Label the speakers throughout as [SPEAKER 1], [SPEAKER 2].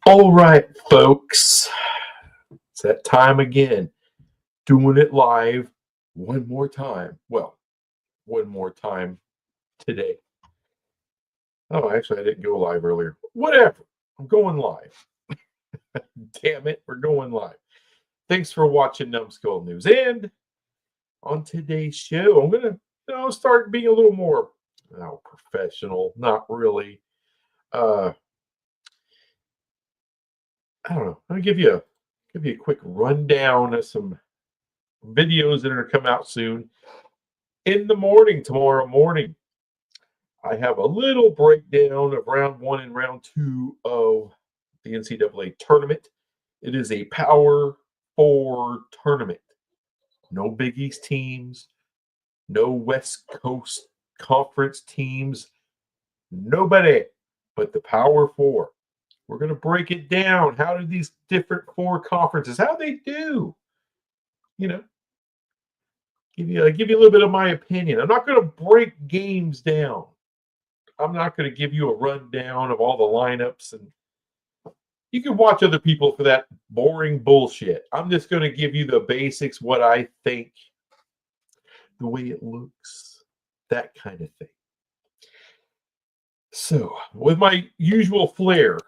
[SPEAKER 1] All right, folks. It's that time again. Doing it live one more time. Well, one more time today. Oh, actually, I didn't go live earlier. Whatever. I'm going live. Damn it, we're going live. Thanks for watching Numbskull News. And on today's show, I'm going to start being a little more professional. Not really. I don't know. I'm going to give you a quick rundown of some videos that are going to come out soon. In the morning, tomorrow morning, I have a little breakdown of round 1 and round 2 of the NCAA tournament. It is a Power 4 tournament. No Big East teams, no West Coast Conference teams, nobody but the Power 4. We're going to break it down. How do these different 4 conferences, how they do? Give you a little bit of my opinion. I'm not going to break games down. I'm not going to give you a rundown of all the lineups, and you can watch other people for that boring bullshit. I'm just going to give you the basics, what I think, the way it looks, that kind of thing. So, with my usual flair,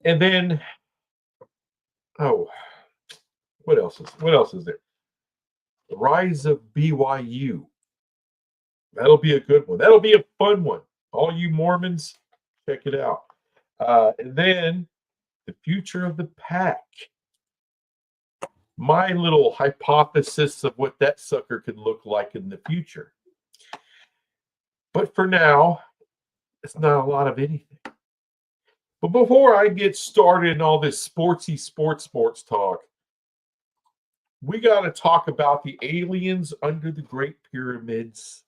[SPEAKER 1] and then, what else is there? The rise of BYU. That'll be a good one. That'll be a fun one. All you Mormons, check it out. And then the future of the Pac. My little hypothesis of what that sucker could look like in the future. But for now, it's not a lot of anything. But before I get started in all this sports talk, we got to talk about the aliens under the Great Pyramids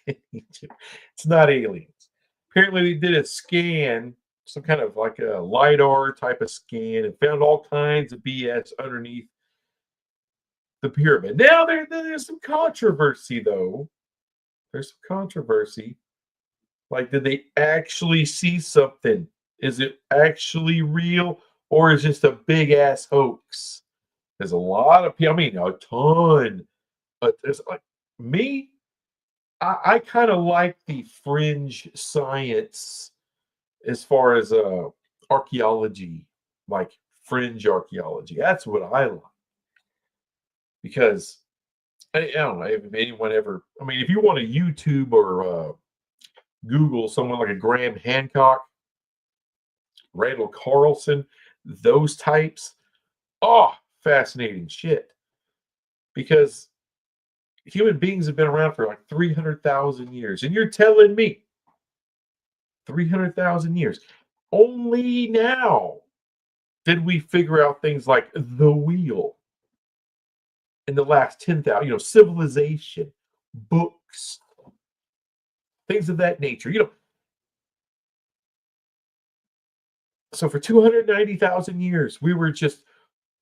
[SPEAKER 1] in Egypt. It's not aliens. Apparently, they did a scan, some kind of like a LiDAR type of scan, and found all kinds of BS underneath the pyramid. Now, there's some controversy, though. There's some controversy. Like, did they actually see something? Is it actually real, or is it just a big-ass hoax? There's a lot of people, a ton. There's like me, I kind of like the fringe science as far as archaeology, like fringe archaeology. That's what I like. Because, I don't know, if anyone ever, if you want to YouTube or Google someone like a Graham Hancock, Randall Carlson, those types, fascinating shit. Because human beings have been around for like 300,000 years. And you're telling me 300,000 years. Only now did we figure out things like the wheel in the last 10,000, civilization, books, things of that nature. So for 290,000 years, we were just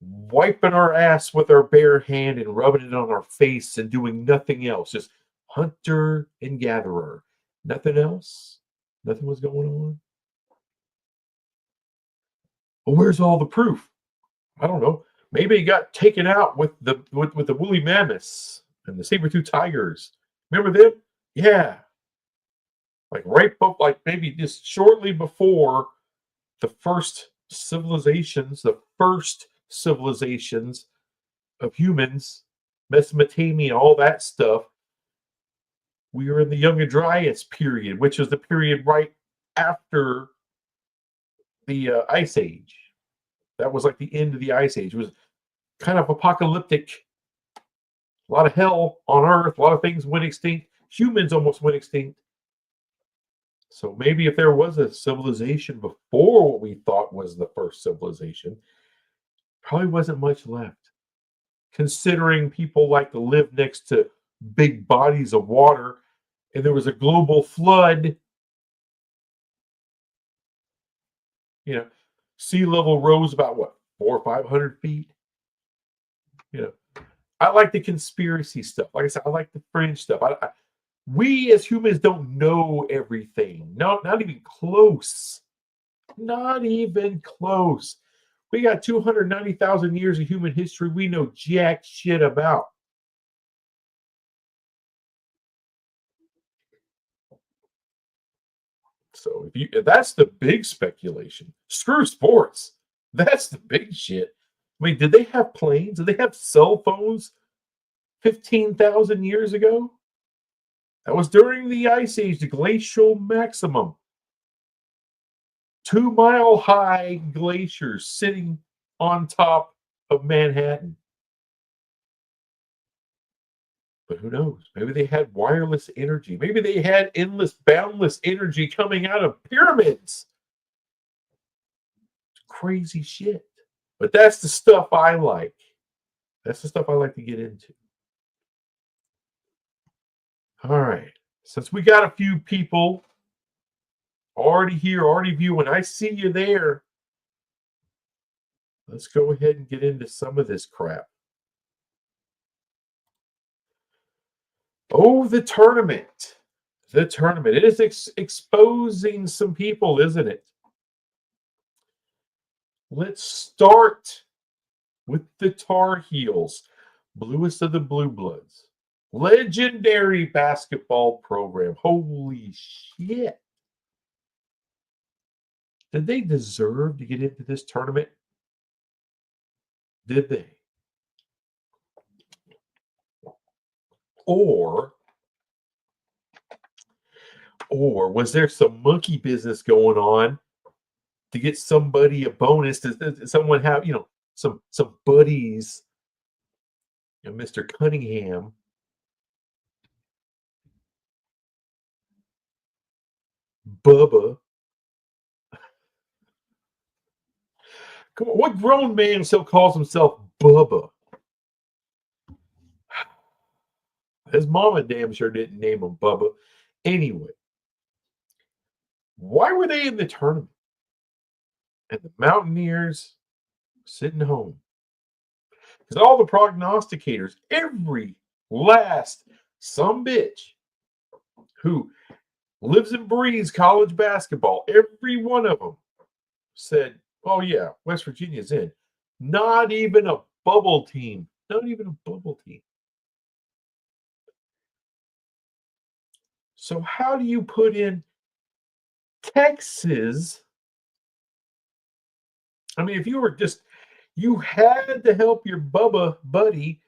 [SPEAKER 1] wiping our ass with our bare hand and rubbing it on our face and doing nothing else. Just hunter and gatherer. Nothing else. Nothing was going on. Well, where's all the proof? I don't know. Maybe it got taken out with the woolly mammoths and the saber-toothed tigers. Remember them? Yeah. Like maybe just shortly before the first civilizations of humans, Mesopotamia, all that stuff, we were in the Young Dryas period, which was the period right after the Ice Age. That was like the end of the Ice Age. It was kind of apocalyptic. A lot of hell on Earth. A lot of things went extinct. Humans almost went extinct. So maybe if there was a civilization before what we thought was the first civilization, probably wasn't much left. Considering people like to live next to big bodies of water, and there was a global flood, sea level rose about 400 or 500 feet. I like the conspiracy stuff. Like I said, I like the fringe stuff. We as humans don't know everything. No, not even close. Not even close. We got 290,000 years of human history we know jack shit about. So if that's the big speculation, screw sports. That's the big shit. I mean, did they have planes? Did they have cell phones 15,000 years ago? That was during the Ice Age, the glacial maximum. 2-mile high glaciers sitting on top of Manhattan. But who knows? Maybe they had wireless energy. Maybe they had endless, boundless energy coming out of pyramids. Crazy shit. But that's the stuff I like. That's the stuff I like to get into. All right. Since we got a few people already here, already viewing, I see you there. Let's go ahead and get into some of this crap. Oh, the tournament. The tournament. It is exposing some people, isn't it? Let's start with the Tar Heels, bluest of the blue bloods. Legendary basketball program. Holy shit. Did they deserve to get into this tournament? Did they? Or was there some monkey business going on to get somebody a bonus? Does someone have, some buddies, Mr. Cunningham, Bubba. Come on, what grown man still calls himself Bubba? His mama damn sure didn't name him Bubba. Anyway, why were they in the tournament? And the Mountaineers sitting home. Because all the prognosticators, every last sumbitch who lives and breathes college basketball, every one of them said, oh yeah, West Virginia's in. Not even a bubble team. Not even a bubble team. So how do you put in Texas? I mean, if you were you had to help your Bubba buddy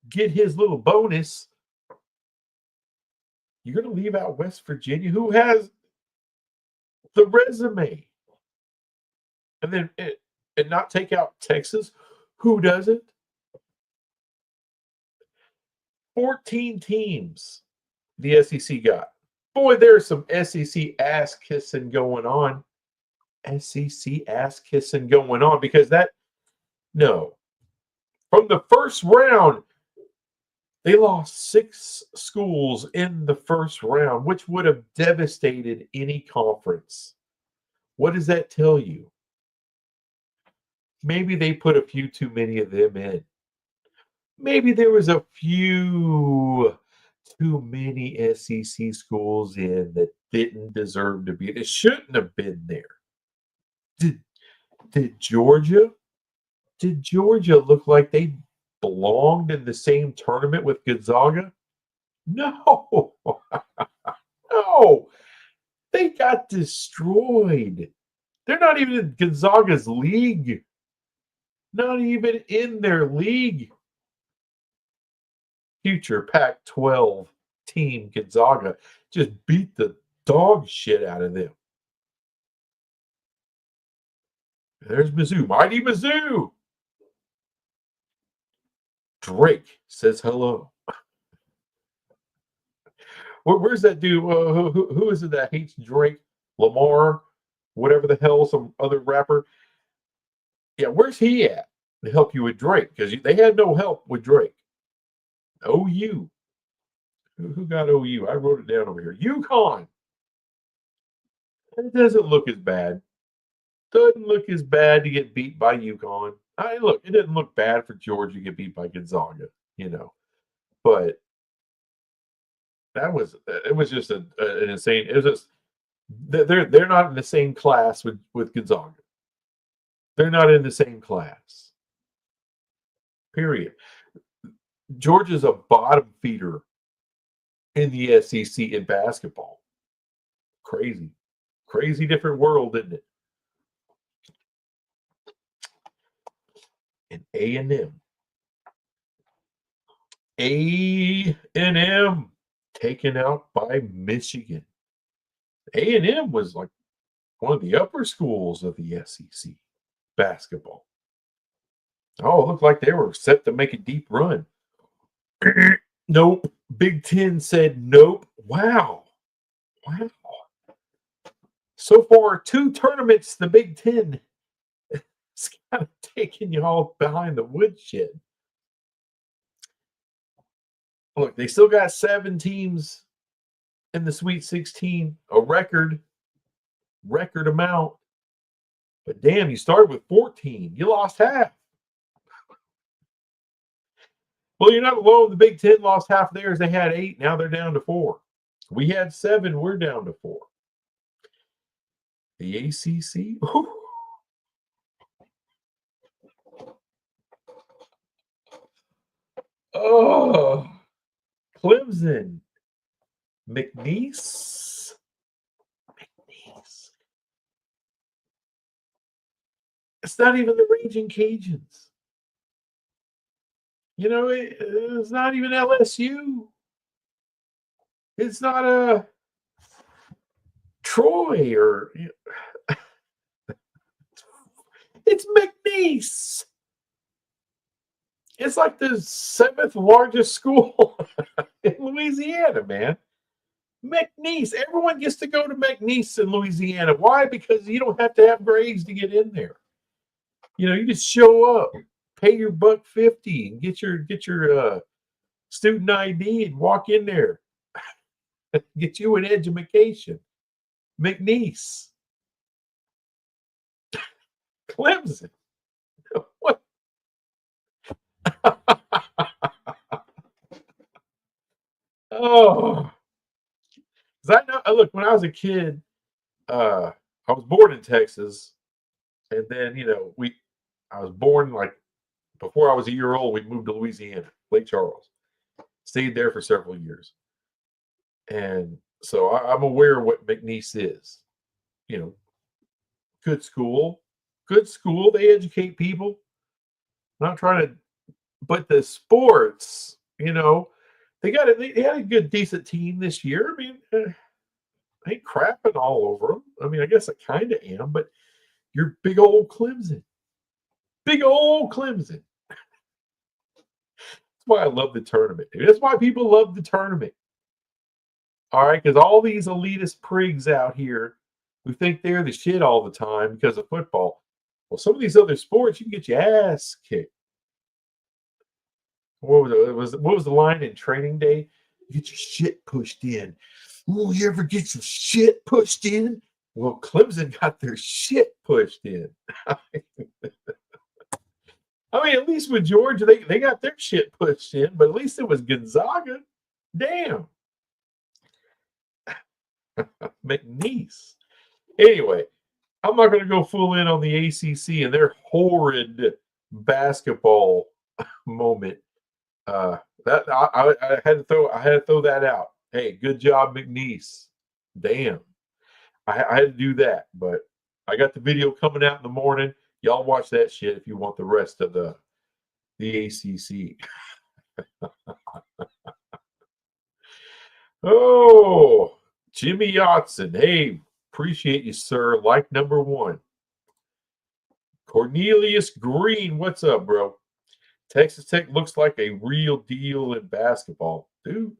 [SPEAKER 1] get his little bonus. You're going to leave out West Virginia, who has the resume, and not take out Texas, who doesn't? 14 teams the SEC got. Boy, there's some SEC ass kissing going on. SEC ass kissing going on because from the first round, they lost 6 schools in the first round, which would have devastated any conference. What does that tell you? Maybe they put a few too many of them in. Maybe there was a few too many SEC schools in that didn't deserve to be. It shouldn't have been there. Did Georgia? Did Georgia look like they belonged in the same tournament with Gonzaga? No. No. They got destroyed. They're not even in Gonzaga's league. Not even in their league. Future Pac-12 team Gonzaga just beat the dog shit out of them. There's Mizzou. Mighty Mizzou. Drake says hello. Where's that dude? Who is it that hates Drake? Lamar? Whatever the hell, some other rapper. Yeah, where's he at to help you with Drake? Because they had no help with Drake. OU. Who got OU? I wrote it down over here. UConn. It doesn't look as bad. Doesn't look as bad to get beat by UConn. Look, it didn't look bad for Georgia to get beat by Gonzaga, But it was just an insane. It was just they're not in the same class with Gonzaga. They're not in the same class. Period. Georgia's a bottom feeder in the SEC in basketball. Crazy, crazy different world, isn't it? And A&M taken out by Michigan. A&M was like one of the upper schools of the SEC basketball. Oh, it looked like they were set to make a deep run. Nope. Big Ten said nope. Wow. So far, 2 tournaments, the Big Ten is kind of taking you all behind the woodshed. Look, they still got 7 teams in the Sweet 16, a record amount. But damn, you started with 14. You lost half. Well, you're not alone. The Big Ten lost half theirs. They had 8. Now they're down to 4. We had 7. We're down to 4. The ACC. Oh, Clemson. McNeese. It's not even the Raging Cajuns. You know, it's not even LSU. It's not a Troy or it's McNeese. It's like the 7th largest school in Louisiana, man. McNeese. Everyone gets to go to McNeese in Louisiana. Why? Because you don't have to have grades to get in there. You know, you just show up, pay your $1.50, and get your student ID and walk in there. Get you an education. McNeese. Clemson. What? Oh. I know, look, when I was a kid, I was born in Texas, and then I was born like before I was a year old. We moved to Louisiana, Lake Charles, stayed there for several years, and so I'm aware of what McNeese is. You know, good school. They educate people. I'm not trying to, but the sports, they had a good, decent team this year. I mean. I ain't crapping all over them. I mean, I guess I kind of am, but you're big old Clemson. Big old Clemson. That's why I love the tournament, dude. That's why people love the tournament. All right, because all these elitist prigs out here who think they're the shit all the time because of football. Well, some of these other sports, you can get your ass kicked. What was the line in Training Day? Get your shit pushed in. Ooh, you ever get your shit pushed in? Well, Clemson got their shit pushed in. I mean, at least with Georgia, they got their shit pushed in, but at least it was Gonzaga. Damn. McNeese. Anyway, I'm not going to go full in on the ACC and their horrid basketball moment. That I had to throw that out. Hey, good job, McNeese. Damn. I had to do that, but I got the video coming out in the morning. Y'all watch that shit if you want the rest of the ACC. Oh, Jimmy Yotson. Hey, appreciate you, sir. Like number 1. Cornelius Green. What's up, bro? Texas Tech looks like a real deal in basketball. Dude,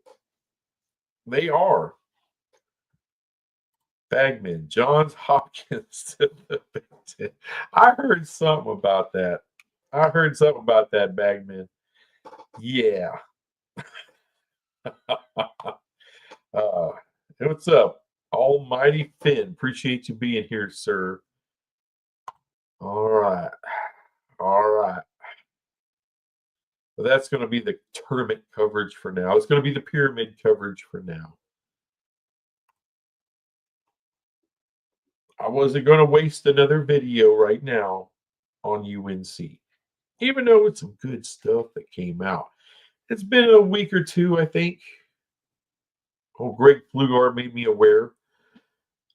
[SPEAKER 1] they are. Bagman, Johns Hopkins to the Big Ten. I heard something about that. Bagman. Yeah. What's up? Almighty Finn. Appreciate you being here, sir. All right. But that's going to be the tournament coverage for now. It's going to be the pyramid coverage for now. I wasn't going to waste another video right now on UNC, even though it's some good stuff that came out. It's been a week or two, I think. Oh, Greg Flugar made me aware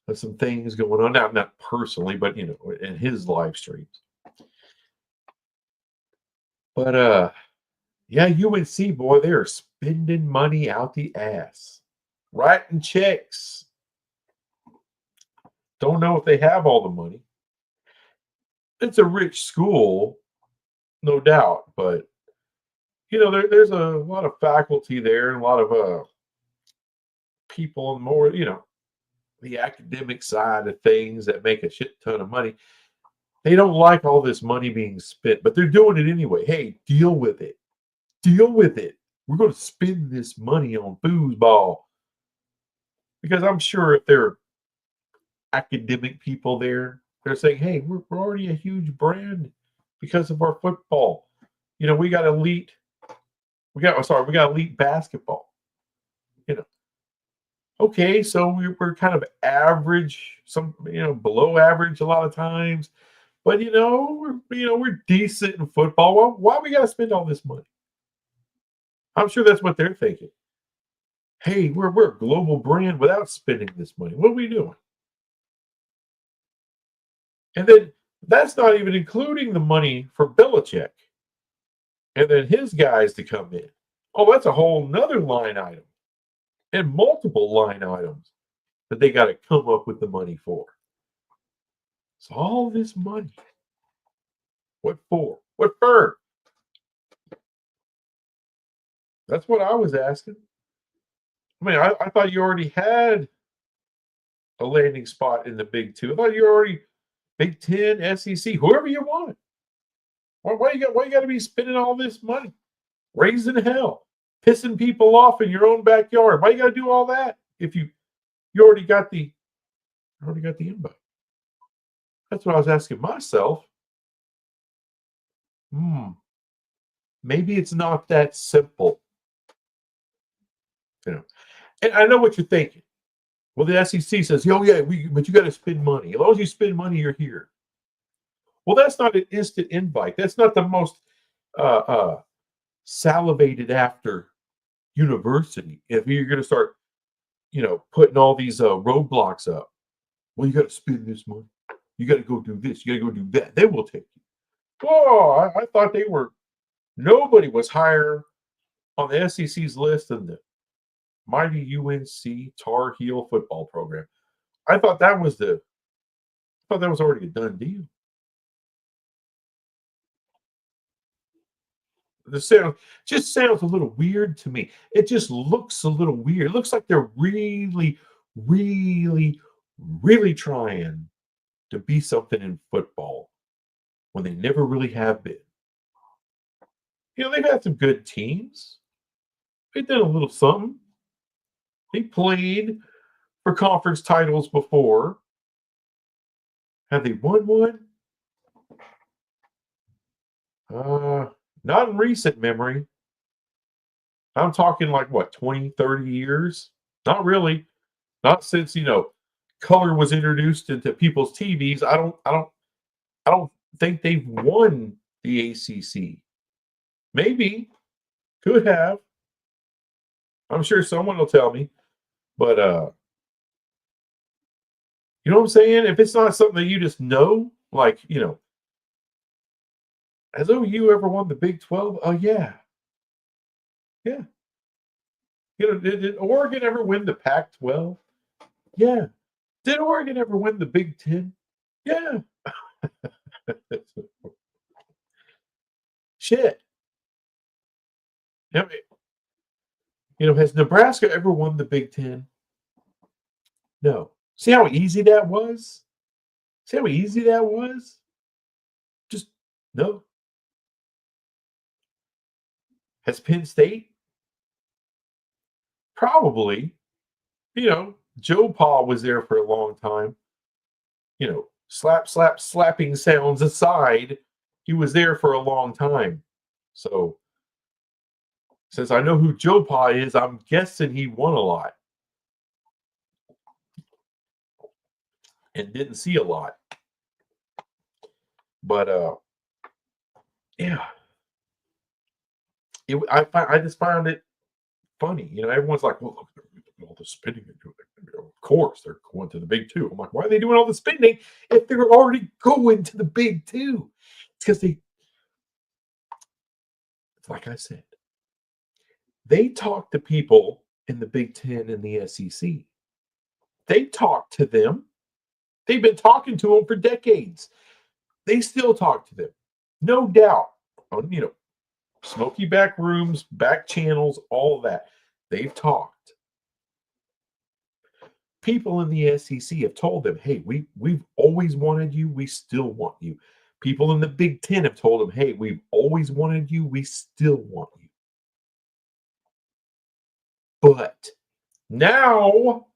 [SPEAKER 1] of some things going on. Not personally, but in his live streams. But yeah, UNC, boy, they are spending money out the ass, writing checks. Don't know if they have all the money. It's a rich school, no doubt, but there's a lot of faculty there and a lot of people and more, the academic side of things that make a shit ton of money. They don't like all this money being spent, but they're doing it anyway. Hey, deal with it. Deal with it. We're going to spend this money on foosball. Because I'm sure if they're academic people there, they're saying, hey, we're already a huge brand because of our football. We got elite. We got elite basketball. Okay, so we're kind of average, some below average a lot of times, but we're decent in football. Why we got to spend all this money? I'm sure that's what they're thinking. Hey, we're a global brand without spending this money. What are we doing? And then that's not even including the money for Belichick and then his guys to come in. Oh, that's a whole nother line item and multiple line items that they got to come up with the money for. So all this money, what for? What for? That's what I was asking. I mean, I thought you already had a landing spot in the Big Two. I thought you already Big Ten, SEC, whoever you want. Why you got to be spending all this money, raising hell, pissing people off in your own backyard? Why you got to do all that if you already got the invite? That's what I was asking myself. Maybe it's not that simple. And I know what you're thinking. Well, the SEC says, oh yeah, but you got to spend money. As long as you spend money, you're here. Well, that's not an instant invite. That's not the most salivated after university. If you're going to start, putting all these roadblocks up, well, you got to spend this money. You got to go do this. You got to go do that. They will take you. Oh, I thought nobody was higher on the SEC's list than the mighty UNC Tar Heel football program. I thought that was already a done deal. The sound just sounds a little weird to me. It just looks a little weird. It looks like they're really, really, really trying to be something in football when they never really have been. They've had some good teams. They've done a little something. They played for conference titles before. Have they won one? Not in recent memory. I'm talking like what, 20, 30 years? Not really. Not since, color was introduced into people's TVs. I don't think they've won the ACC. Maybe. Could have. I'm sure someone will tell me. But you know what I'm saying? If it's not something that you just know, like, has OU ever won the Big 12? Oh, yeah. Yeah. Did Oregon ever win the Pac-12? Yeah. Did Oregon ever win the Big 10? Yeah. Shit. Has Nebraska ever won the Big 10? No. See how easy that was? Just no. Has Penn State? Probably. Joe Pa was there for a long time. Slapping sounds aside, he was there for a long time. So Since I know who Joe Pa is, I'm guessing he won a lot and didn't see a lot. But yeah, I just found it funny. Everyone's like, "Well, look, they're doing all the spending they're doing." Of course, they're going to the Big Two. I'm like, why are they doing all the spending if they're already going to the Big Two? It's because like I said, they talk to people in the Big Ten and the SEC. They talk to them. They've been talking to them for decades. They still talk to them, no doubt. On smoky back rooms, back channels, all that. They've talked. People in the SEC have told them, "Hey, we've always wanted you. We still want you." People in the Big Ten have told them, "Hey, we've always wanted you. We still want you." But now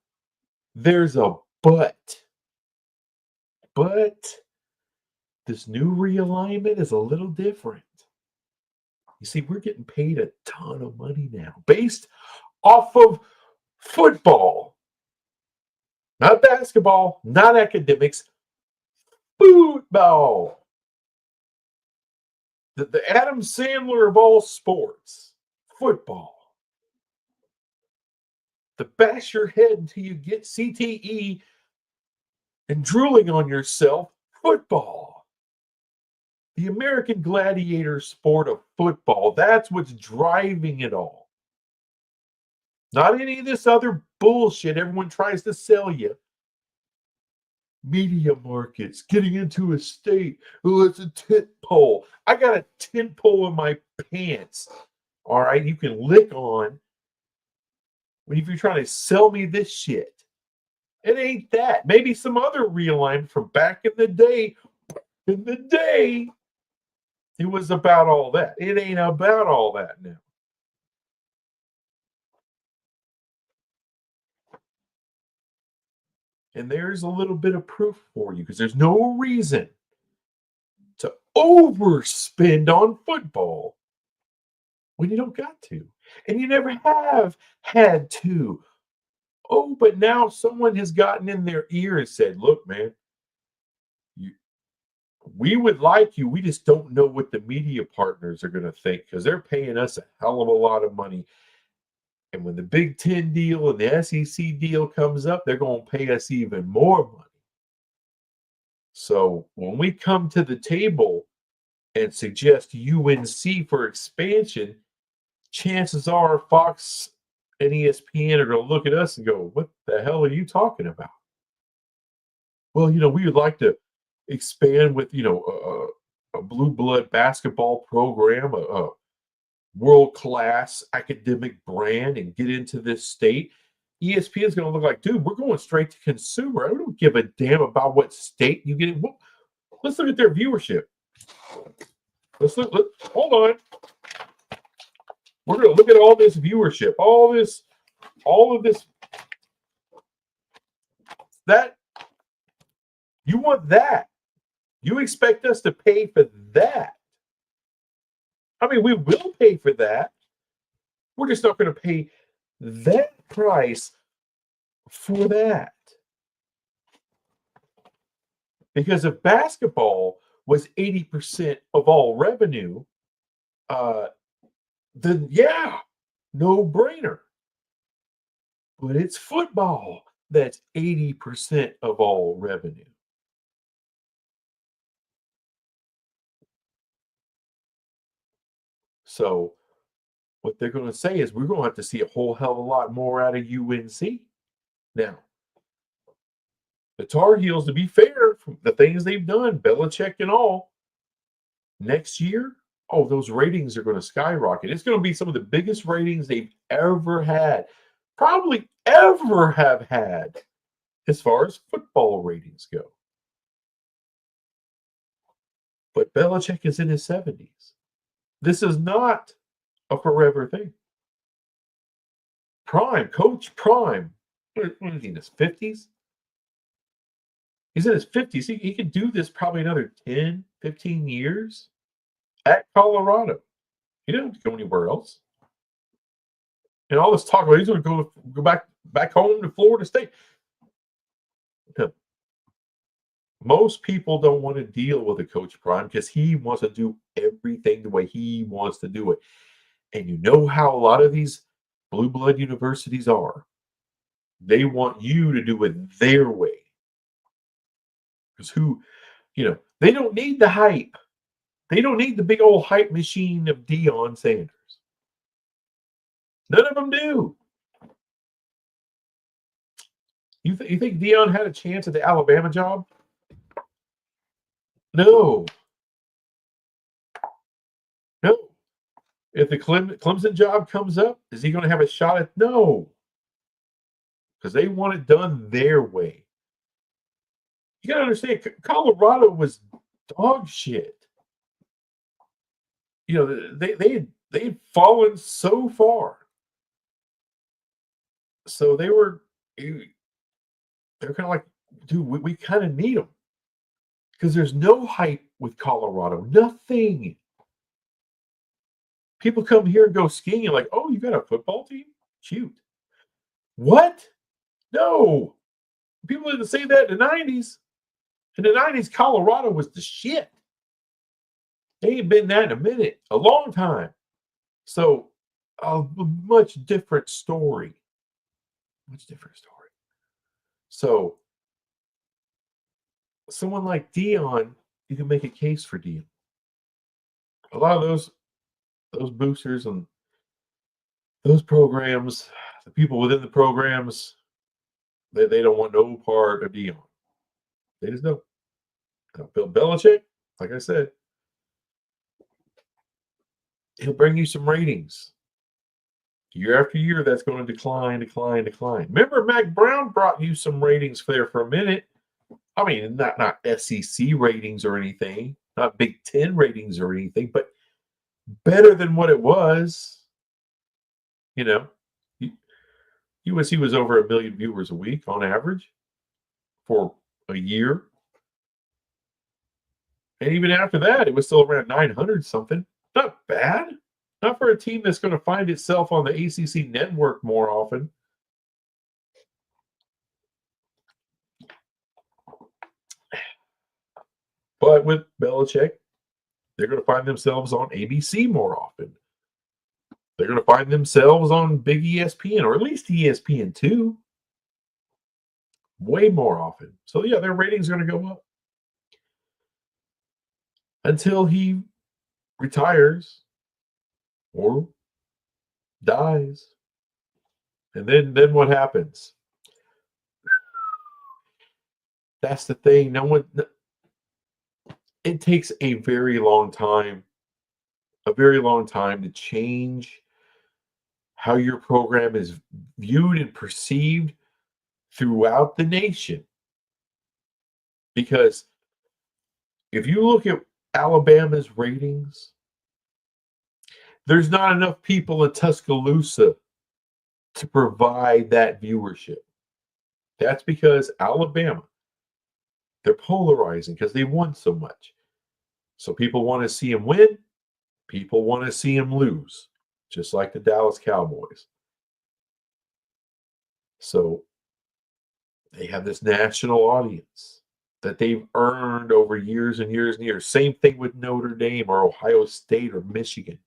[SPEAKER 1] there's a but. But this new realignment is a little different. You see, we're getting paid a ton of money now based off of football, not basketball, not academics, football. The Adam Sandler of all sports, football. To bash your head until you get CTE and drooling on yourself, football. The American gladiator sport of football, that's what's driving it all. Not any of this other bullshit everyone tries to sell you. Media markets, getting into a state. Oh, it's a tent pole. I got a tent pole in my pants. All right, you can lick on if you're trying to sell me this shit. It ain't that. Maybe some other realignment from back in the day. In the day, it was about all that. It ain't about all that now. And there's a little bit of proof for you because there's no reason to overspend on football when you don't got to. And you never have had to. Oh, but now someone has gotten in their ear and said, look, man, we would like you. We just don't know what the media partners are going to think because they're paying us a hell of a lot of money. And when the Big Ten deal and the SEC deal comes up, they're going to pay us even more money. So when we come to the table and suggest UNC for expansion, chances are Fox and ESPN are going to look at us and go, what the hell are you talking about? Well, we would like to expand with, a blue blood basketball program, a world-class academic brand and get into this state. ESPN is going to look like, dude, we're going straight to consumer. I don't give a damn about what state you get in. Let's look at their viewership. Hold on. We're going to look at all this viewership, all of this. That you want that. You expect us to pay for that. I mean, we will pay for that. We're just not going to pay that price for that. Because if basketball was 80% of all revenue, then yeah, no brainer. But it's football that's 80% of all revenue. So what they're going to say is we're going to have to see a whole hell of a lot more out of UNC. Now, the Tar Heels, to be fair, from the things they've done, Belichick and all, next year, those ratings are going to skyrocket. It's going to be some of the biggest ratings they've ever had, probably ever have had, as far as football ratings go. But Belichick is in his 70s. This is not a forever thing. Coach Prime, what is he in his 50s? He's in his 50s. He could do this probably another 10, 15 years at Colorado. He didn't have to go anywhere else. And all this talk about he's going to go back home to Florida State. Most people don't want to deal with a Coach Prime because he wants to do everything the way he wants to do it. And you know how a lot of these blue blood universities are. They want you to do it their way. Because they don't need the hype. They don't need the big old hype machine of Deion Sanders. None of them do. You think Deion had a chance at the Alabama job? No. If the Clemson job comes up, is he going to have a shot at? No. Because they want it done their way. You got to understand, Colorado was dog shit. They had fallen so far. So they're kind of like, dude, we kind of need them. Because there's no hype with Colorado. Nothing. People come here and go skiing and like, oh, you got a football team? Shoot. What? No. People didn't say that in the 90s. In the 90s, Colorado was the shit. They ain't been that in a minute. A long time. So, a much different story. Much different story. So, someone like Deion, you can make a case for Deion. A lot of those boosters and those programs, the people within the programs, they don't want no part of Deion. They just don't. Bill Belichick, like I said, he'll bring you some ratings. Year after year, that's going to decline. Remember, Mac Brown brought you some ratings there for a minute. I mean, not SEC ratings or anything, not Big Ten ratings or anything, but better than what it was. UNC was over 1 million viewers a week on average for a year. And even after that, it was still around 900 something. Not bad. Not for a team that's going to find itself on the ACC network more often. But with Belichick, they're going to find themselves on ABC more often. They're going to find themselves on big ESPN, or at least ESPN2, way more often. So, yeah, their ratings are going to go up. Until he retires or dies. And then what happens? That's the thing. It takes a very long time to change how your program is viewed and perceived throughout the nation. Because if you look at Alabama's ratings, there's not enough people in Tuscaloosa to provide that viewership. That's because Alabama, they're polarizing because they won so much. So people want to see them win. People want to see them lose, just like the Dallas Cowboys. So they have this national audience that they've earned over years and years and years. Same thing with Notre Dame or Ohio State or Michigan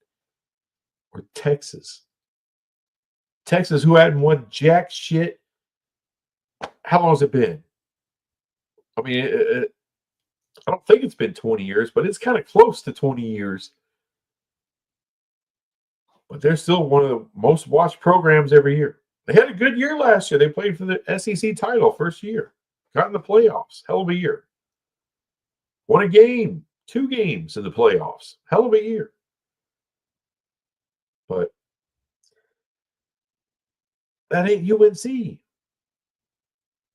[SPEAKER 1] or Texas. Texas, who hadn't won jack shit. How long has it been? I mean, I don't think it's been 20 years, but it's kind of close to 20 years. But they're still one of the most watched programs every year. They had a good year last year. They played for the SEC title first year. Got in the playoffs. Hell of a year. Won a game. 2 games in the playoffs. Hell of a year. But that ain't UNC.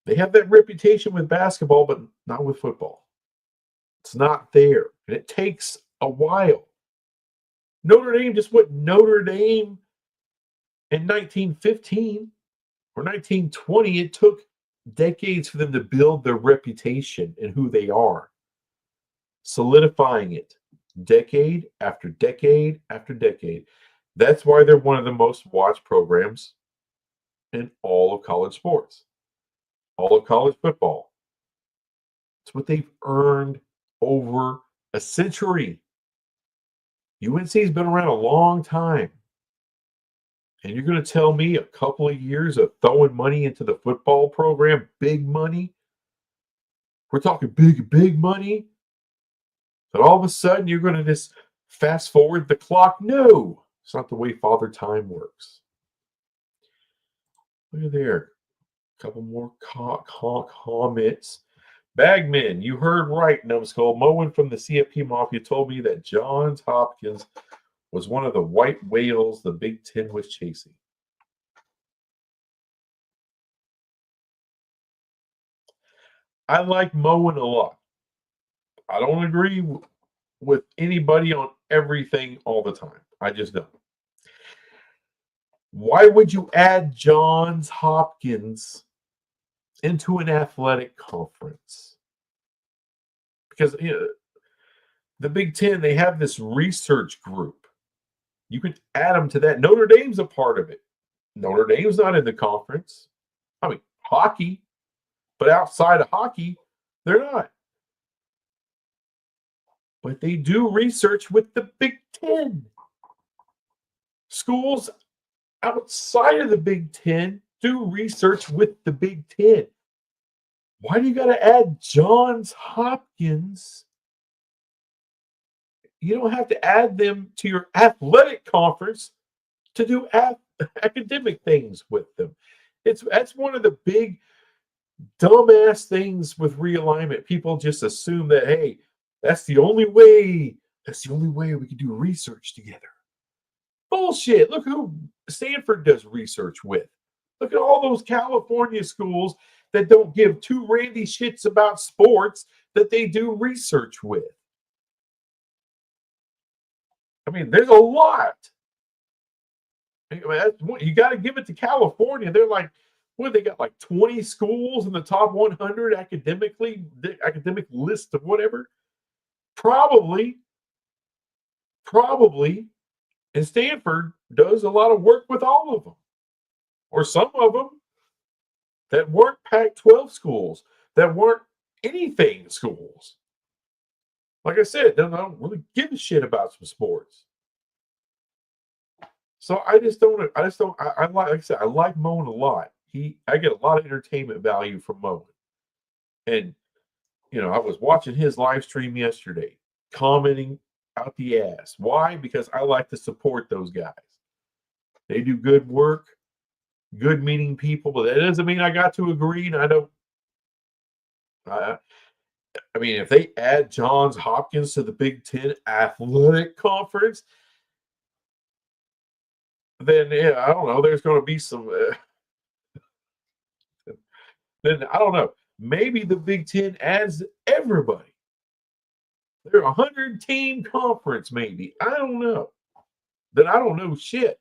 [SPEAKER 1] They have that reputation with basketball, but not with football. It's not there. And it takes a while. Notre Dame just went Notre Dame in 1915 or 1920. It took decades for them to build their reputation and who they are, solidifying it decade after decade after decade. That's why they're one of the most watched programs in all of college sports, all of college football. It's what they've earned over a century. UNC's been around a long time. And you're going to tell me a couple of years of throwing money into the football program, big money? We're talking big money. But all of a sudden, you're going to just fast forward the clock? No, it's not the way Father Time works. Look at there. A couple more comments. Bagman, you heard right, Numbskull. Moen from the CFP Mafia told me that Johns Hopkins was one of the white whales the Big Ten was chasing. I like Moen a lot. I don't agree with anybody on everything all the time. I just don't. Why would you add Johns Hopkins into an athletic conference? Because the Big Ten, they have this research group. You could add them to that. Notre Dame's a part of it. Notre Dame's not in the conference. I mean, hockey, but outside of hockey, they're not. But they do research with the Big Ten. Schools outside of the Big Ten do research with the Big Ten. Why do you got to add Johns Hopkins? You don't have to add them to your athletic conference to do academic things with them. That's one of the big dumbass things with realignment. People just assume that, hey, that's the only way we can do research together. Bullshit. Look who Stanford does research with. Look at all those California schools that don't give two randy shits about sports that they do research with. I mean, there's a lot. You got to give it to California. They're like, what, they got like 20 schools in the top 100 academic list of whatever? Probably. And Stanford does a lot of work with all of them, or some of them that weren't Pac-12 schools, that weren't anything schools. Like I said, they don't really give a shit about some sports. So I like I said, I like Moen a lot. I get a lot of entertainment value from Moen. And, I was watching his live stream yesterday, commenting out the ass. Why? Because I like to support those guys. They do good work, good meeting people, but that doesn't mean I got to agree, and I don't. I mean, if they add Johns Hopkins to the Big Ten Athletic Conference, then I don't know. There's going to be some. Then I don't know. Maybe the Big Ten adds everybody. They're a 100-team conference, maybe. I don't know. Then I don't know shit.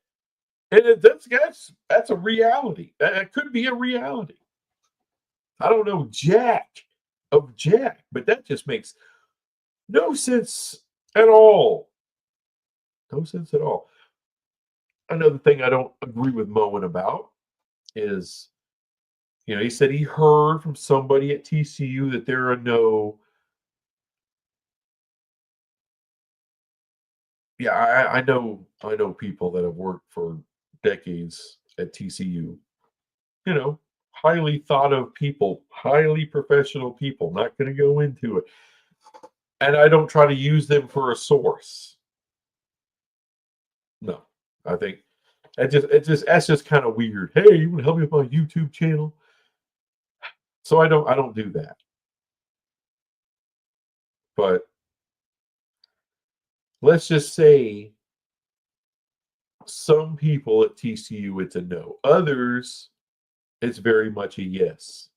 [SPEAKER 1] And that's a reality. That could be a reality. I don't know jack, but that just makes no sense at all. No sense at all. Another thing I don't agree with Moen about is, he said he heard from somebody at TCU that there are no. Yeah, I know people that have worked for decades at TCU. Highly thought of people, highly professional people. Not going to go into it. And I don't try to use them for a source. No, I think that's just kind of weird. Hey, you want to help me with my YouTube channel? So I don't do that. But let's just say some people at TCU, it's a no. Others, it's very much a yes.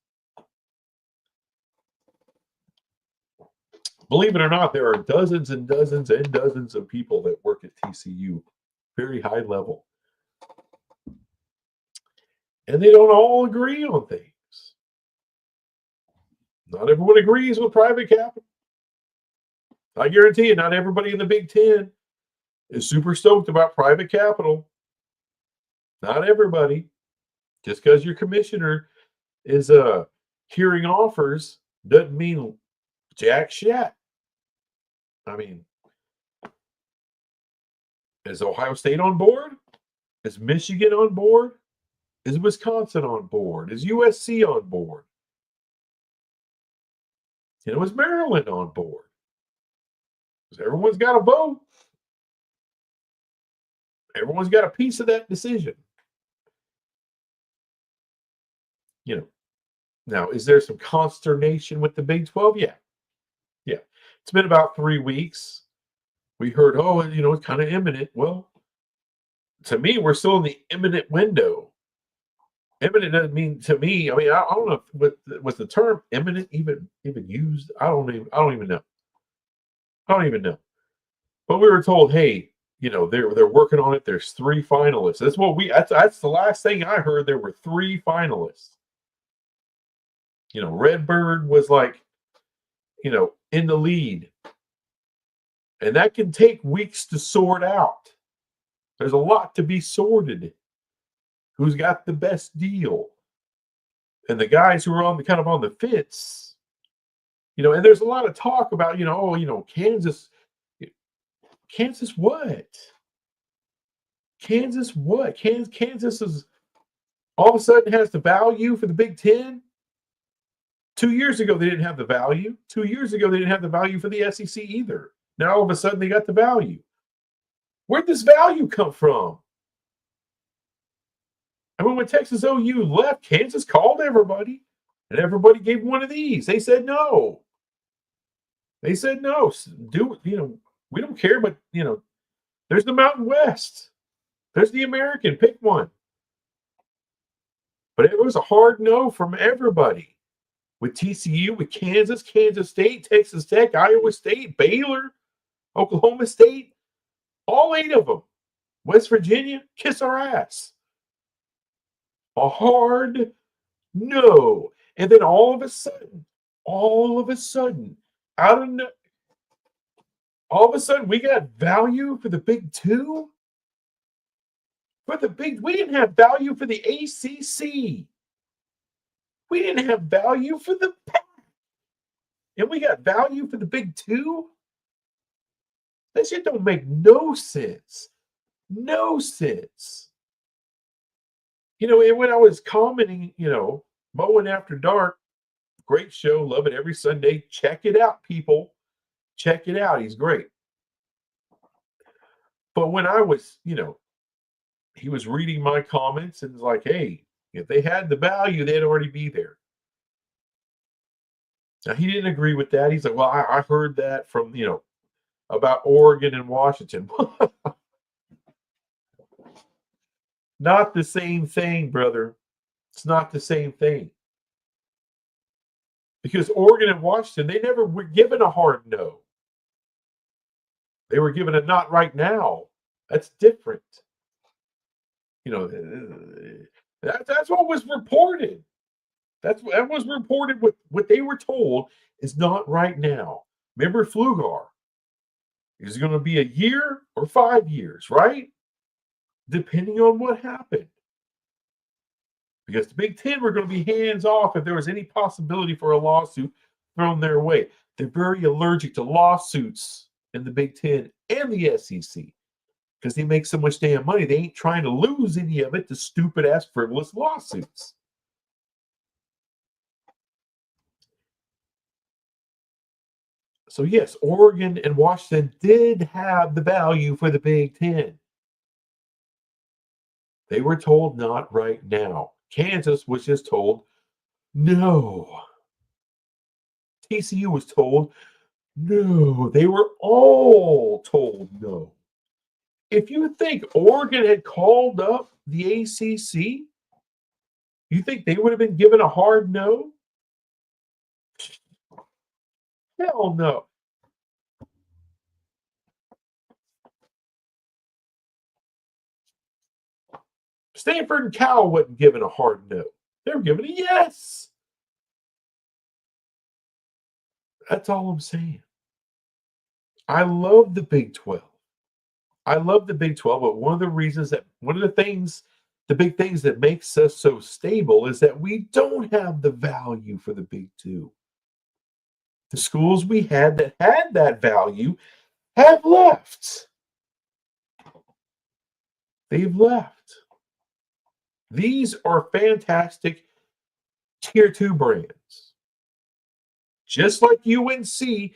[SPEAKER 1] Believe it or not, there are dozens and dozens and dozens of people that work at TCU, very high level. And they don't all agree on things. Not everyone agrees with private capital. I guarantee you, not everybody in the Big Ten is super stoked about private capital. Not everybody. Just because your commissioner is hearing offers doesn't mean jack shit. I mean, is Ohio State on board? Is Michigan on board? Is Wisconsin on board? Is USC on board? Is Maryland on board? Because everyone's got a vote. Everyone's got a piece of that decision. Now, is there some consternation with the Big 12? Yeah. It's been about 3 weeks. We heard, it's kind of imminent. Well, to me, we're still in the imminent window. Imminent doesn't mean to me. I mean, I don't know what was the term imminent even used. I don't even know. I don't even know. But we were told, hey, they're working on it. There's 3 finalists. That's the last thing I heard. There were 3 finalists. Redbird was like, in the lead. And that can take weeks to sort out. There's a lot to be sorted. Who's got the best deal? And the guys who are on the fence, and there's a lot of talk about, Kansas. Kansas what? Kansas what? Kansas is all of a sudden has the value for the Big Ten. 2 years ago, they didn't have the value. 2 years ago, they didn't have the value for the SEC either. Now, all of a sudden, they got the value. Where'd this value come from? I mean, when Texas OU left, Kansas called everybody, and everybody gave one of these. They said no. We don't care, but, there's the Mountain West. There's the American. Pick one. But it was a hard no from everybody. With TCU, with Kansas, Kansas State, Texas Tech, Iowa State, Baylor, Oklahoma State, all 8 of them. West Virginia, kiss our ass. A hard no. And then all of a sudden, we got value for the Big 2. We didn't have value for the ACC. We didn't have value for the Pac. And we got value for the Big 2? That shit don't make no sense. No sense. And when I was commenting, Mowing After Dark, great show, love it every Sunday. Check it out, people. Check it out. He's great. But when I was, he was reading my comments and was like, hey, if they had the value, they'd already be there. Now, he didn't agree with that. He's like, well, I heard that from, about Oregon and Washington. Not the same thing, brother. It's not the same thing. Because Oregon and Washington, they never were given a hard no. They were given a not right now. That's different. That's what was reported. That was reported. What they were told is not right now. Remember Flugar? Is it going to be a year or 5 years, right? Depending on what happened. Because the Big Ten were going to be hands off if there was any possibility for a lawsuit thrown their way. They're very allergic to lawsuits in the Big Ten and the SEC because they make so much damn money. They ain't trying to lose any of it to stupid-ass frivolous lawsuits. So, yes, Oregon and Washington did have the value for the Big Ten. They were told not right now. Kansas was just told no. TCU was told no. They were all told no. If you think Oregon had called up the ACC, you think they would have been given a hard no? Hell no. Stanford and Cal wasn't given a hard no. They were given a yes. That's all I'm saying. I love the Big 12. I love the Big 12, but one of the big things that makes us so stable is that we don't have the value for the Big Two. The schools we had that value have left. They've left. These are fantastic tier 2 brands. Just like UNC,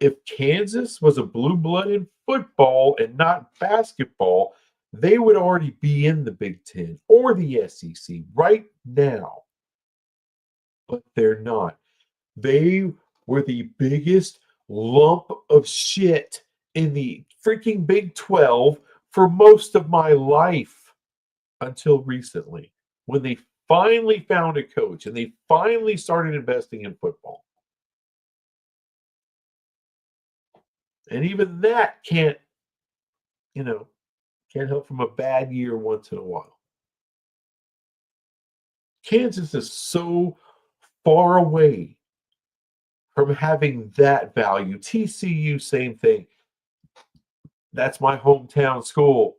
[SPEAKER 1] if Kansas was a blue blood in football and not basketball, they would already be in the Big Ten or the SEC right now. But they're not. They were the biggest lump of shit in the freaking Big 12 for most of my life until recently, when they finally found a coach and they finally started investing in football. And even that can't help from a bad year once in a while. Kansas is so far away from having that value. TCU, same thing. That's my hometown school.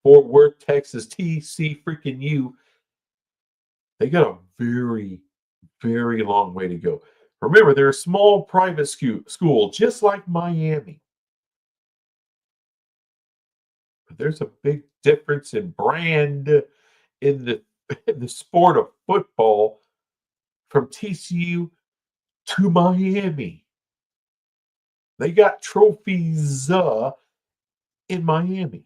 [SPEAKER 1] Fort Worth, Texas, TC freaking U. They got a very, very long way to go. Remember, they're a small private school, just like Miami. But there's a big difference in brand in the sport of football from TCU to Miami. They got trophies in Miami.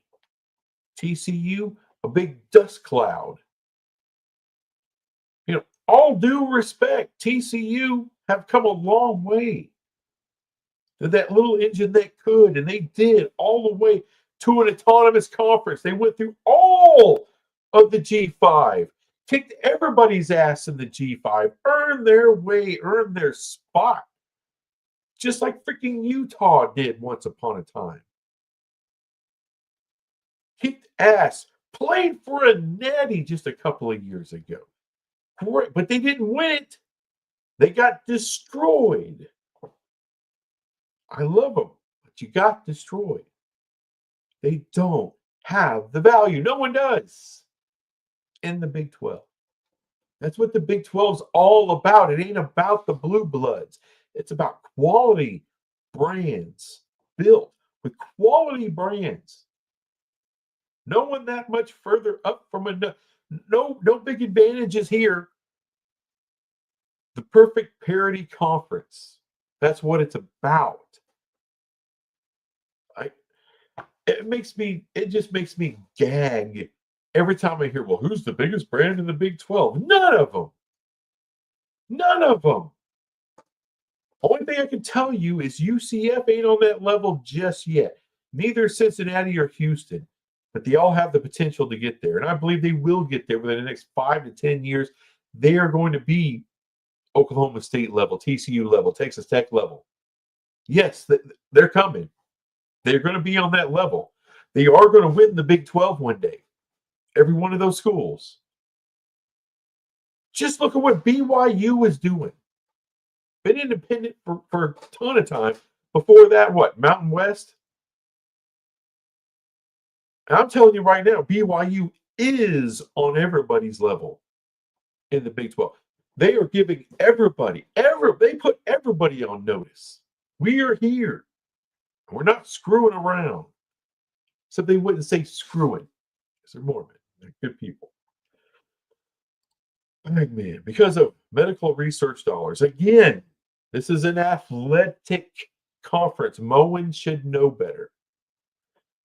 [SPEAKER 1] TCU, a big dust cloud. All due respect, TCU have come a long way. That little engine that could, and they did all the way to an autonomous conference. They went through all of the G5, kicked everybody's ass in the G5, earned their way, earned their spot, just like freaking Utah did once upon a time. Kicked ass, played for a natty just a couple of years ago. Great, but they didn't win it. They got destroyed. I love them, but you got destroyed. They don't have the value. No one does in the Big 12. That's what the Big 12's all about. It ain't about the blue bloods. It's about quality brands built with quality brands. No one that much further up from no big advantages here. The perfect parity conference. That's what it's about. It just makes me gag every time I hear, well, who's the biggest brand in the Big 12? None of them. None of them. Only thing I can tell you is UCF ain't on that level just yet. Neither Cincinnati or Houston, but they all have the potential to get there. And I believe they will get there within the next 5 to 10 years. They are going to be Oklahoma State level, TCU level, Texas Tech level. Yes, they're coming. They're going to be on that level. They are going to win the Big 12 one day. Every one of those schools. Just look at what BYU is doing. Been independent for a ton of time. Before that, what? Mountain West? And I'm telling you right now, BYU is on everybody's level in the Big 12. They are giving everybody, they put everybody on notice. We are here. We're not screwing around. Except they wouldn't say screwing. Because they're Mormon. They're good people. Man, because of medical research dollars. Again, this is an athletic conference. Moen should know better.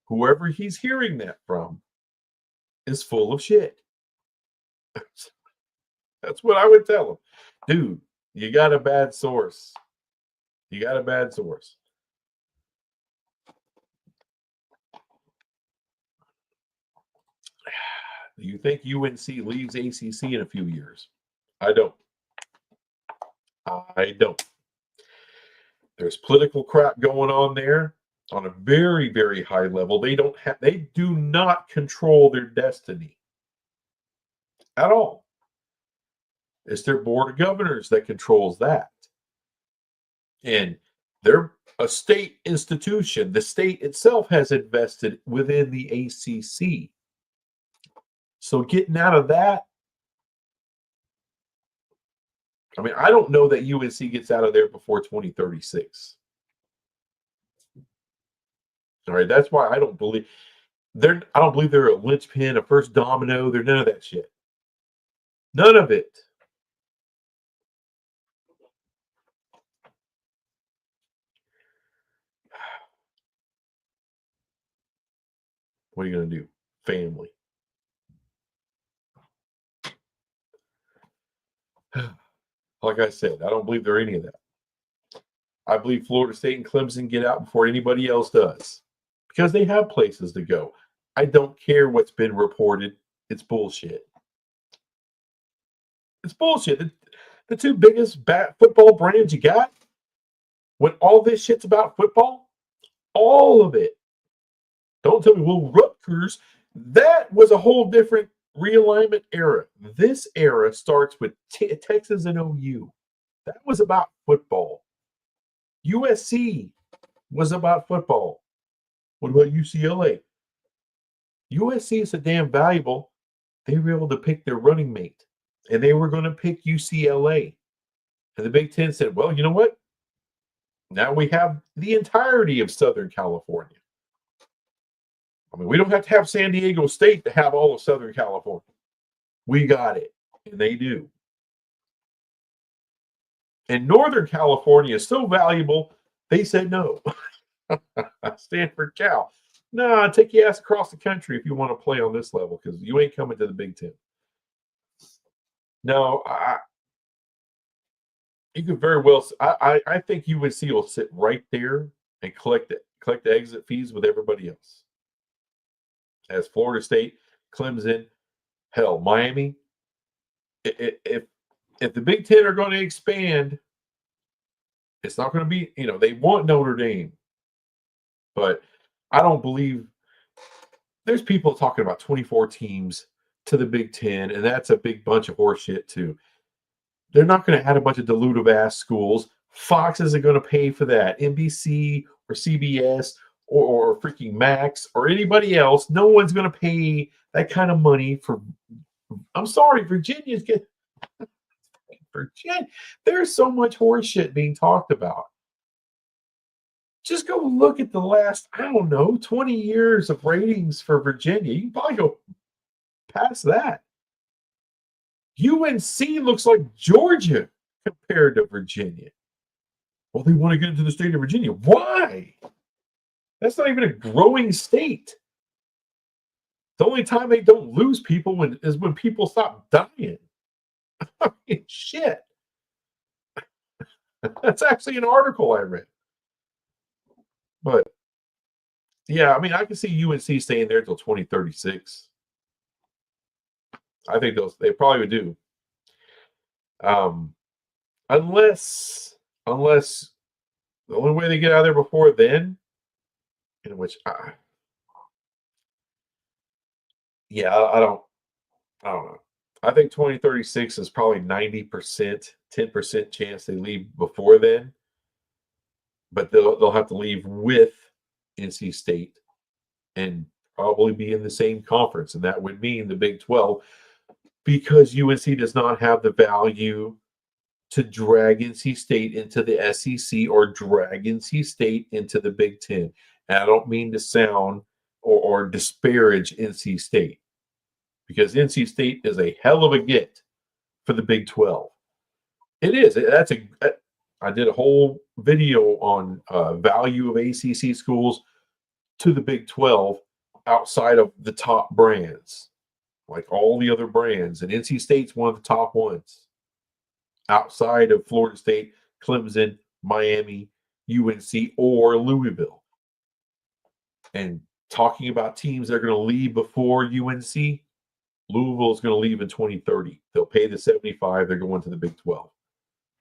[SPEAKER 1] Whoever he's hearing that from is full of shit. That's what I would tell him. Dude, you got a bad source. You got a bad source. Do you think UNC leaves ACC in a few years? I don't. I don't. There's political crap going on there on a very, very high level. They do not control their destiny at all. It's their board of governors that controls that. And They're a state institution. The state itself has invested within the ACC. So getting out of that, I mean, I don't know that UNC gets out of there before 2036. All right, that's why I don't believe they're a linchpin, a first domino. They're none of that shit. None of it. What are you going to do? Family. Like I said, I don't believe they're any of that. I believe Florida State and Clemson get out before anybody else does because they have places to go. I don't care what's been reported. It's bullshit. It's bullshit. The two biggest football brands you got, when all this shit's about football, all of it. Don't tell me, well, Rutgers, that was a whole different realignment era. This era starts with Texas and OU. That was about football. USC was about football. What about UCLA? USC is so damn valuable, they were able to pick their running mate, and they were going to pick UCLA. And the Big Ten said, well, you know what? Now we have the entirety of Southern California. I mean, we don't have to have San Diego State to have all of Southern California. We got it, and they do. And Northern California is so valuable, they said no. Stanford Cal. No, take your ass across the country if you want to play on this level because you ain't coming to the Big Ten. No, you could very well. I think UNC will sit right there and collect the exit fees with everybody else. As Florida State, Clemson, hell, Miami. If the Big Ten are going to expand, it's not going to be, they want Notre Dame. But I don't believe there's people talking about 24 teams to the Big Ten, and that's a big bunch of horseshit too. They're not going to add a bunch of dilutive ass schools. Fox isn't going to pay for that. NBC or CBS or freaking Max or anybody else, no one's going to pay that kind of money for. I'm sorry, Virginia's getting. Virginia, there's so much horseshit being talked about. Just go look at the last, 20 years of ratings for Virginia. You can probably go past that. UNC looks like Georgia compared to Virginia. Well, they want to get into the state of Virginia. Why? That's not even a growing state. The only time they don't lose people is when people stop dying. I mean, shit. That's actually an article I read. But yeah, I mean, I can see UNC staying there until 2036. I think they probably would do. Unless the only way they get out of there before then, in which I don't know. I think 2036 is probably 90%, 10% chance they leave before then. But they'll have to leave with NC State and probably be in the same conference. And that would mean the Big 12, because UNC does not have the value to drag NC State into the SEC or drag NC State into the Big 10. And I don't mean to sound or disparage NC State, because NC State is a hell of a get for the Big 12. It is. I did a whole video on value of ACC schools to the Big 12 outside of the top brands, like all the other brands. And NC State's one of the top ones outside of Florida State, Clemson, Miami, UNC, or Louisville. And talking about teams that are going to leave before UNC, Louisville is going to leave in 2030. They'll pay the 75. They're going to the Big 12.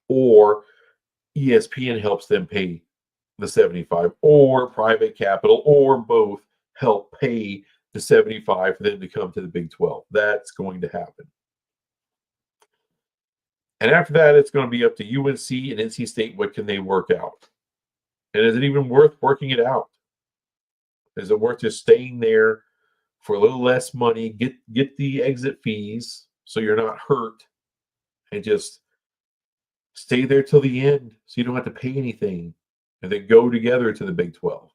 [SPEAKER 1] Or ESPN helps them pay the 75, or private capital, or both help pay the 75 for them to come to the Big 12. That's going to happen. And after that, it's going to be up to UNC and NC State. What can they work out? And is it even worth working it out? Is it worth just staying there for a little less money, get the exit fees so you're not hurt, and just stay there till the end so you don't have to pay anything, and then go together to the Big 12?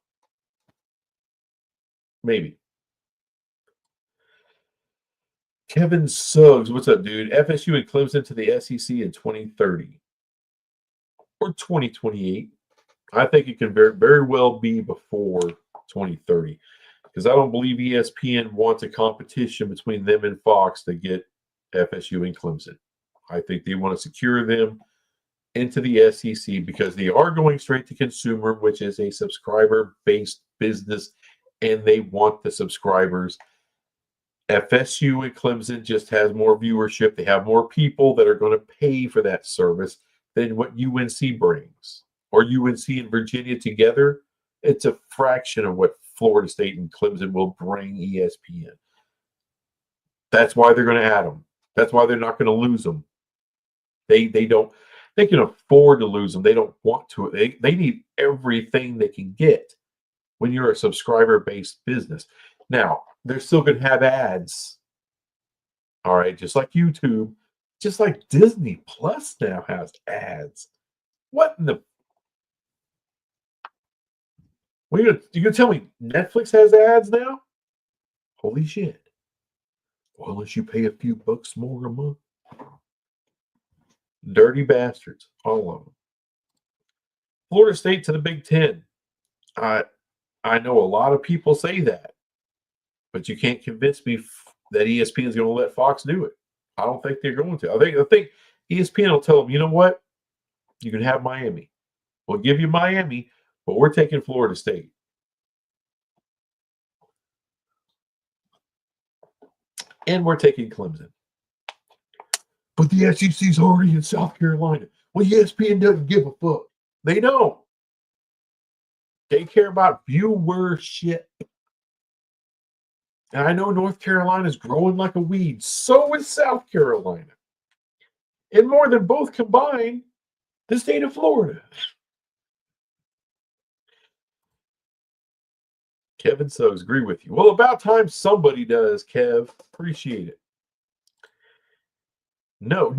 [SPEAKER 1] Maybe. Kevin Suggs, what's up, dude? FSU and Clemson to the SEC in 2030 or 2028. I think it can very, very well be before 2030, because I don't believe ESPN wants a competition between them and Fox to get FSU and Clemson. I think they want to secure them into the SEC because they are going straight to consumer, which is a subscriber-based business, and they want the subscribers. FSU and Clemson just has more viewership. They have more people that are going to pay for that service than what UNC brings, or UNC and Virginia together. It's a fraction of what Florida State and Clemson will bring ESPN. That's why they're going to add them. That's why they're not going to lose them. They can afford to lose them. They don't want to. They need everything they can get when you're a subscriber-based business. Now, they're still going to have ads. All right, just like YouTube, just like Disney Plus now has ads. What in the? You gonna tell me Netflix has ads now? Holy shit! Well, unless you pay a few bucks more a month. Dirty bastards, all of them. Florida State to the Big Ten. I know a lot of people say that, but you can't convince me that ESPN is going to let Fox do it. I don't think they're going to. I think ESPN will tell them, you know what? You can have Miami. We'll give you Miami, but we're taking Florida State. And we're taking Clemson. But the SEC's already in South Carolina. Well, ESPN doesn't give a fuck. They don't. They care about viewership. And I know North Carolina is growing like a weed. So is South Carolina. And more than both combined, the state of Florida. Kevin Suggs, agree with you. Well, about time somebody does, Kev. Appreciate it. No,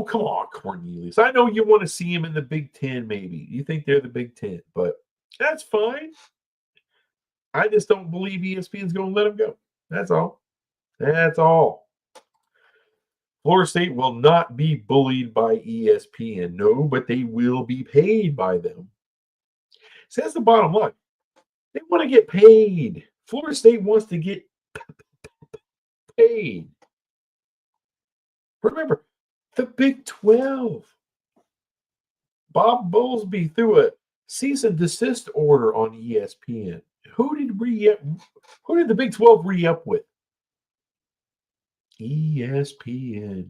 [SPEAKER 1] come on, Cornelius. I know you want to see him in the Big Ten, maybe. You think they're the Big Ten, but that's fine. I just don't believe ESPN's going to let him go. That's all. That's all. Florida State will not be bullied by ESPN. No, but they will be paid by them. So that's the bottom line. They want to get paid. Florida State wants to get paid. Remember, the Big 12. Bob Bowlesby threw a cease and desist order on ESPN. Who did the Big 12 re-up with? ESPN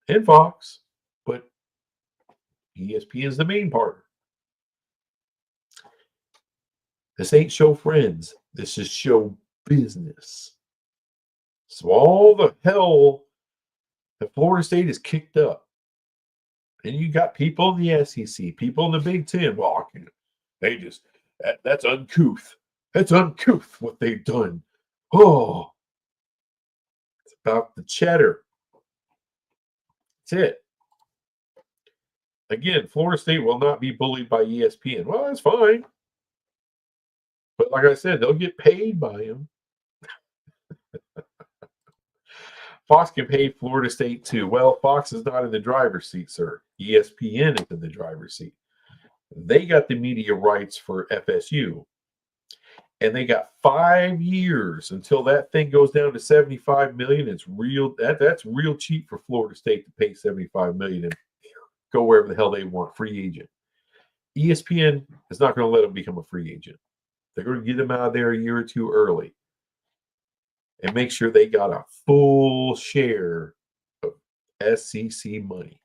[SPEAKER 1] and Fox, but ESPN is the main partner. This ain't show friends. This is show business. So all the hell that Florida State is kicked up. And you got people in the SEC, people in the Big Ten walking. That's uncouth. That's uncouth what they've done. Oh, it's about the cheddar. That's it. Again, Florida State will not be bullied by ESPN. Well, that's fine. But like I said, they'll get paid by him. Fox can pay Florida State too. Well, Fox is not in the driver's seat, sir. ESPN is in the driver's seat. They got the media rights for FSU. And they got 5 years until that thing goes down to $75 million. It's real. That's real cheap for Florida State to pay $75 million and go wherever the hell they want. Free agent. ESPN is not going to let them become a free agent. They're going to get them out of there a year or two early and make sure they got a full share of SEC money.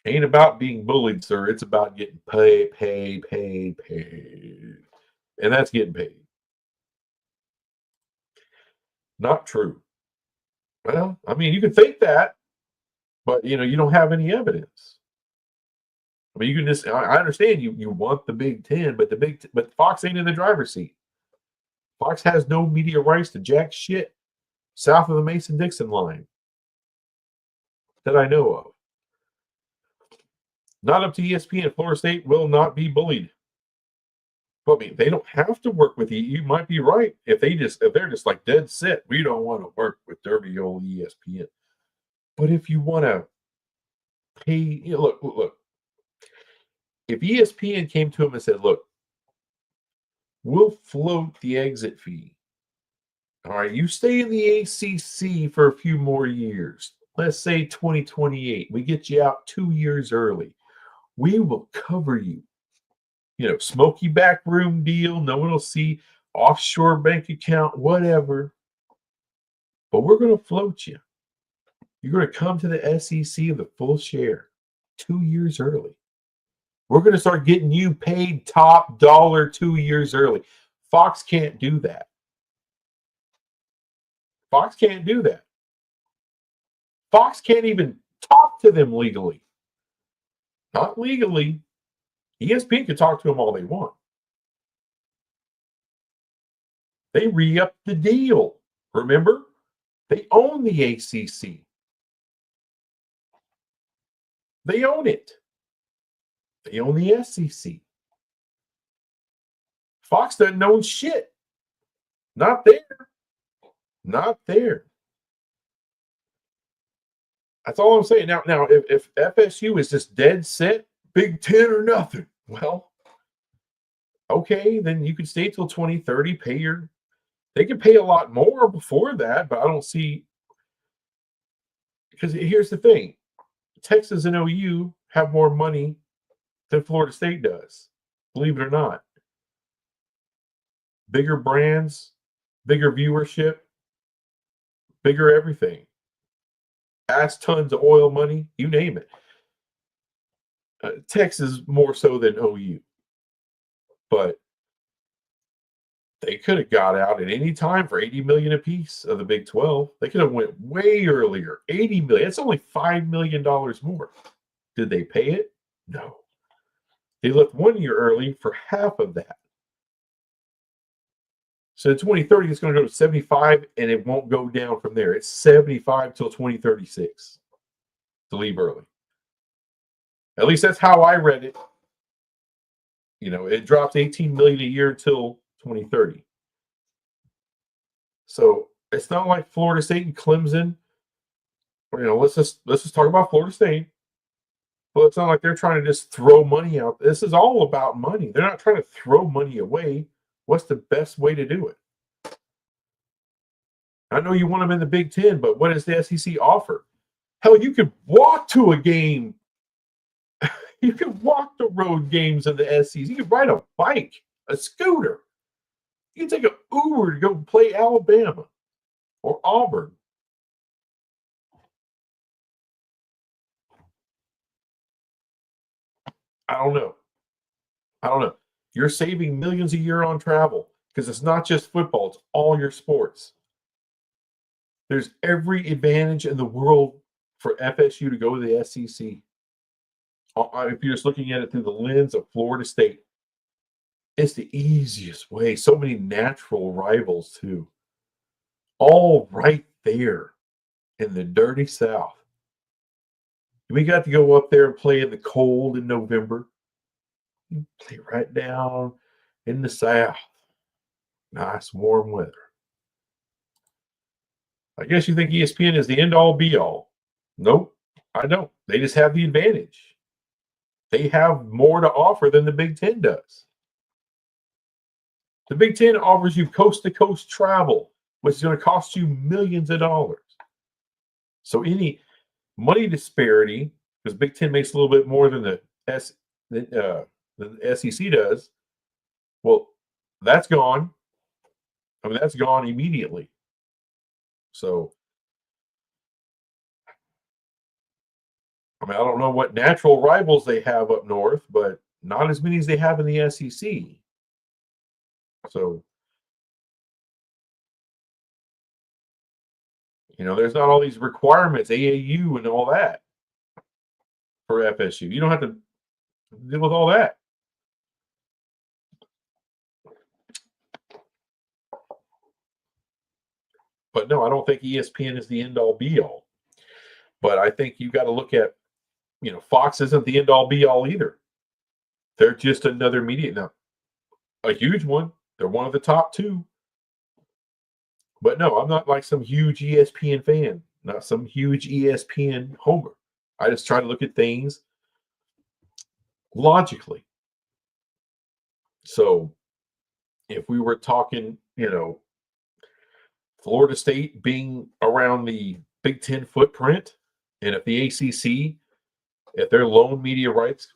[SPEAKER 1] Ain't about being bullied, sir. It's about getting paid. And that's getting paid. Not true. Well, I mean, you can think that, but, you don't have any evidence. I mean, you can just, I understand you want the Big Ten, but but Fox ain't in the driver's seat. Fox has no media rights to jack shit south of the Mason-Dixon line that I know of. Not up to ESPN. Florida State will not be bullied. But I mean, they don't have to work with you. You might be right. If they're just like dead set, we don't want to work with dirty old ESPN. But if you want to pay, look. If ESPN came to him and said, "Look, we'll float the exit fee. All right, you stay in the ACC for a few more years. Let's say 2028. We get you out 2 years early. We will cover you. Smoky back room deal. No one will see, offshore bank account, whatever. But we're going to float you. You're going to come to the SEC with a full share 2 years early. We're going to start getting you paid top dollar 2 years early." Fox can't do that. Fox can't do that. Fox can't even talk to them legally. Not legally. ESPN can talk to them all they want. They re-upped the deal. Remember? They own the ACC. They own it. They own the SEC. Fox doesn't own shit. Not there. Not there. That's all I'm saying. Now, if FSU is just dead set, Big Ten or nothing, well, okay, then you can stay till 2030, they can pay a lot more before that, but I don't see, because here's the thing. Texas and OU have more money than Florida State does, believe it or not. Bigger brands, bigger viewership, bigger everything. Ass tons of oil money, you name it. Texas more so than OU. But they could have got out at any time for $80 million apiece of the Big 12. They could have went way earlier. $80 million. That's only $5 million more. Did they pay it? No. They left 1 year early for half of that. So in 2030, it's going to go to 75, and it won't go down from there. It's 75 till 2036 to leave early. At least that's how I read it. It drops $18 million a year until 2030. So it's not like Florida State and Clemson. Let's just talk about Florida State. Well, it's not like they're trying to just throw money out. This is all about money. They're not trying to throw money away. What's the best way to do it? I know you want them in the Big Ten, but what does the SEC offer? Hell, you could walk to a game. You can walk the road games in the SEC. You can ride a bike, a scooter. You can take an Uber to go play Alabama or Auburn. I don't know. You're saving millions a year on travel because it's not just football. It's all your sports. There's every advantage in the world for FSU to go to the SEC. If you're just looking at it through the lens of Florida State, it's the easiest way. So many natural rivals, too. All right there in the dirty South. We got to go up there and play in the cold in November. You play right down in the South. Nice warm weather. I guess you think ESPN is the end-all, be-all. Nope, I don't. They just have the advantage. They have more to offer than the Big Ten does. The Big Ten offers you coast-to-coast travel, which is going to cost you millions of dollars. So any money disparity, because Big Ten makes a little bit more than the SEC does, well, that's gone. I mean, that's gone immediately. So, I mean, I don't know what natural rivals they have up north, but not as many as they have in the SEC. So, there's not all these requirements, AAU and all that for FSU. You don't have to, Deal with all that. But no, I don't think ESPN is the end all be all. But I think you got to look at, Fox isn't the end all be all either. They're just another media. Now, a huge one. They're one of the top two. But no, I'm not like some huge ESPN fan, not some huge ESPN homer. I just try to look at things logically. So if we were talking, Florida State being around the Big Ten footprint, and if the ACC, if their lone media rights,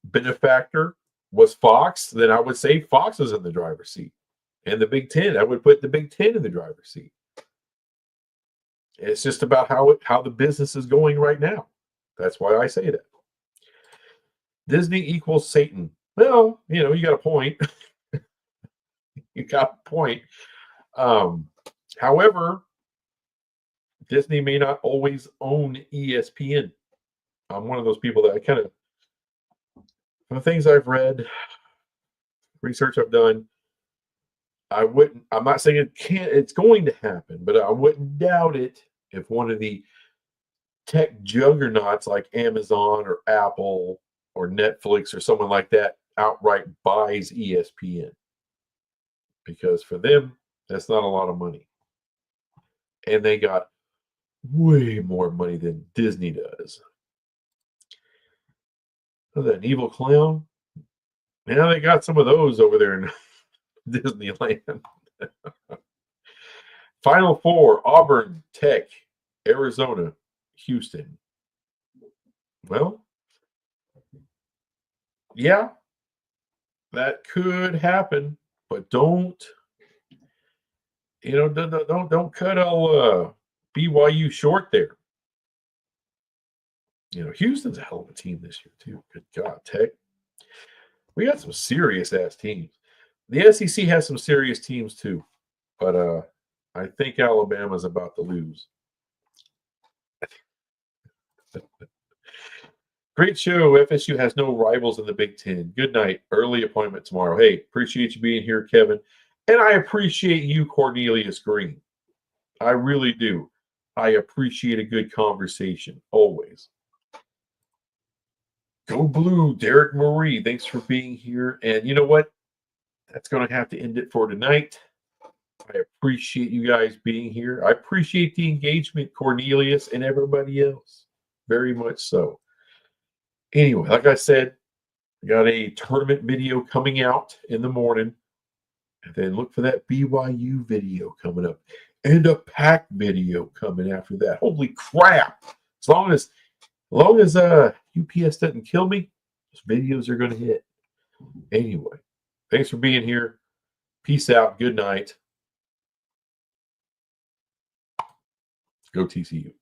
[SPEAKER 1] benefactor was Fox, then I would say Fox is in the driver's seat. And the Big Ten, I would put the Big Ten in the driver's seat. It's just about how the business is going right now. That's why I say that. Disney equals Satan. Well, you got a point. You got a point. However, Disney may not always own ESPN. I'm one of those people that I kind of, from the things I've read, research I've done, I'm not saying it's going to happen, but I wouldn't doubt it if one of the tech juggernauts like Amazon or Apple or Netflix or someone like that outright buys ESPN. Because for them, that's not a lot of money. And they got way more money than Disney does. Oh, that evil clown. Now they got some of those over there in Disneyland. Final Four: Auburn, Tech, Arizona, Houston. Well, yeah, that could happen, but don't cut all BYU short there. Houston's a hell of a team this year too. Good God, Tech. We got some serious ass teams. The SEC has some serious teams too, but I think Alabama's about to lose. Great show. FSU has no rivals in the Big Ten. Good night. Early appointment tomorrow. Hey, appreciate you being here, Kevin. And I appreciate you, Cornelius Green. I really do. I appreciate a good conversation, always. Go Blue, Derek Marie. Thanks for being here. And you know what? That's going to have to end it for tonight. I appreciate you guys being here. I appreciate the engagement, Cornelius and everybody else. Very much so. Anyway, like I said, I got a tournament video coming out in the morning. And then look for that BYU video coming up. And a pack video coming after that. Holy crap. As long as UPS doesn't kill me, those videos are going to hit. Anyway, thanks for being here. Peace out. Good night. Go TCU.